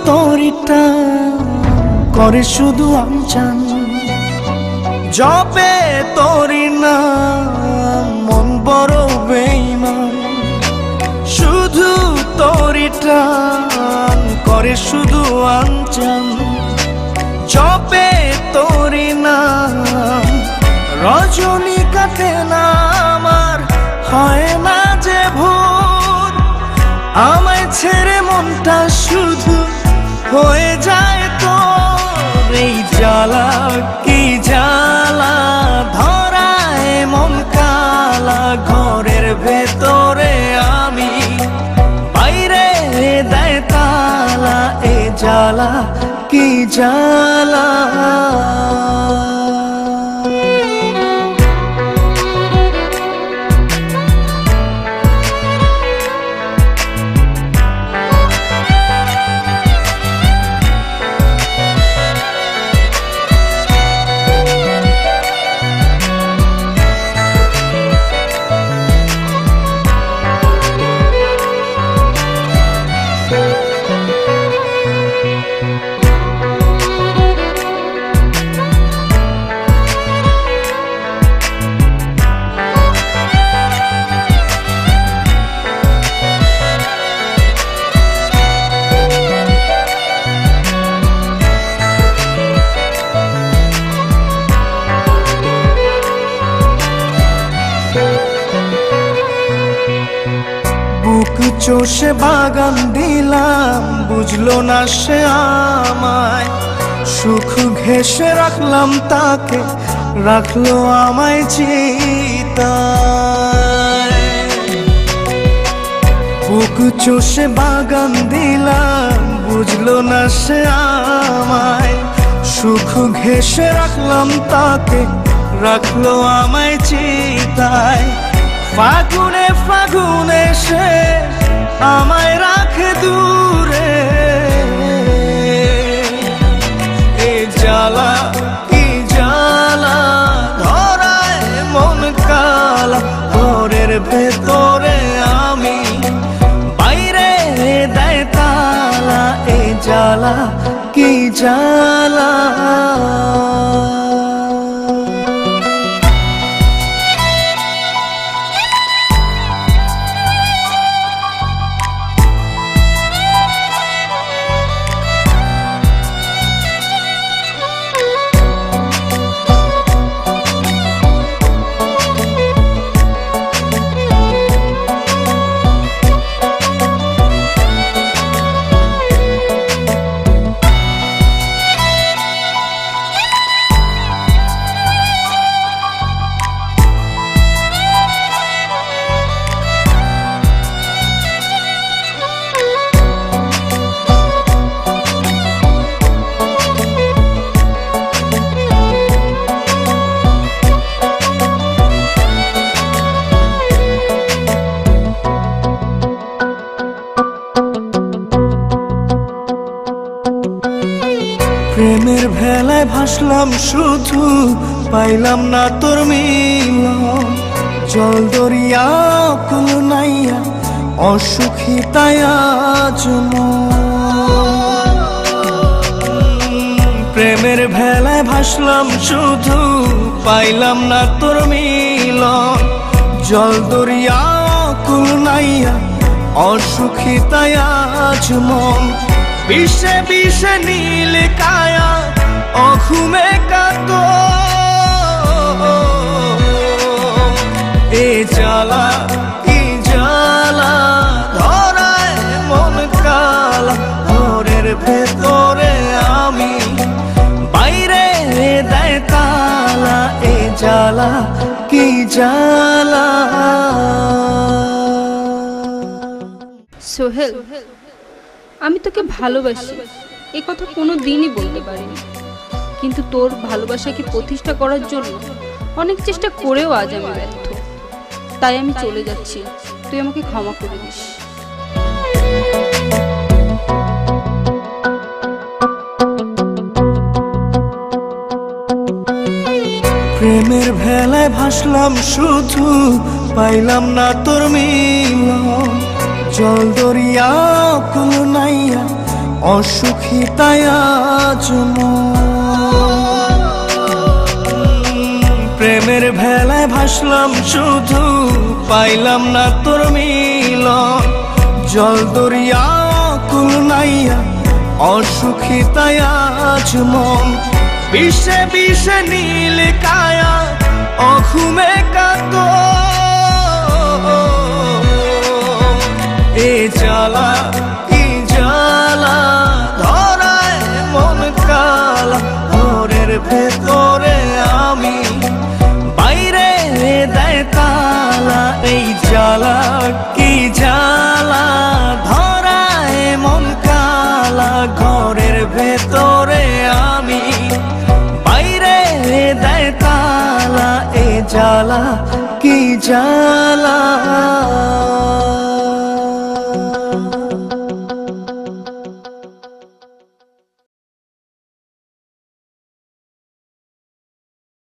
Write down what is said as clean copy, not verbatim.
তোরিটা করে শুধু আমচান জপে তোরি না মন বড় বেঈমান শুধু তোরিটা করে শুধু আমচান জপে তোরি না রজনী কাটে না আমার হয় না যে ভোর আমায় ছেড়ে মনটা শুধু হয়ে যায় তোর এই জ্বালা কি জ্বালা ধরায় মন কালা ঘরের ভেতরে আমি বাইরে দেয় তালা এ জ্বালা কি জ্বালা চষে বাগান দিলাম বুঝলো না সে আমায় সুখ ঘেঁষে রাখলাম তাকে রাখলো আমায় চিতায় বুক চষে বাগান দিলাম বুঝলো না সে আমায় সুখ ঘেঁষে রাখলাম তাকে রাখলো আমায় চিতায় ফাগুনে ফাগুনে সে আমায় রাখে দূরে এ জ্বালা কি জ্বালা ধরায় মন কালা ঘরের ভেতরে আমি বাইরে দেয় তালা এ জ্বালা কি জ্বালা প্রেমের ভেলায় ভাসলাম শুধু পাইলাম না তোর মিলন জল দরিয়া কুল নাইয়া অসুখী তাই আজ প্রেমের ভেলায় ভাসলাম শুধু পাইলাম না তোর মিলন জল দরিয়া কুল নাইয়া অসুখী তাই আজ মন বিষে বিষে নীল কায়া অঘুমে কাত এ জ্বালা কি জ্বালা ধরায় মন কালা ঘরের ভেতরে আমি বাইরে দেয় তালা এ জ্বালা কি জ্বালা সোহেল আমি তোকে ভালোবাসি এ কথা কোনো দিনই বলতে পারিনি কিন্তু তোর ভালোবাসাকে প্রতিষ্ঠা করার জন্য অনেক চেষ্টা করেও আজ আমি ব্যর্থ তাই আমি চলে যাচ্ছি তুই আমাকে ক্ষমা করে দিস প্রেমের ভেলায় ভাসলাম শুধু পাইলাম না তোর মিলন জল দরিয়া কুল নাইয়া অসুখী তাই আজ প্রেমের ভেলায় ভাসলাম শুধু, পাইলাম না তোর মিলন। জল দরিয়া কুল নাইয়া অসুখী তাই আজ মন। বিষে বিষে নীল কায়া অঘুমে কাত, এ জ্বালা কি জ্বালা ধরায় মন কালা। ঘরের ভেতরে আমি, বাইরে দেয় তালা। এই জ্বালা কি জ্বালা ধরায় মন কালা। ঘরের ভেতরে আমি, বাইরে দেয় তালা। এই জ্বালা কি জ্বালা।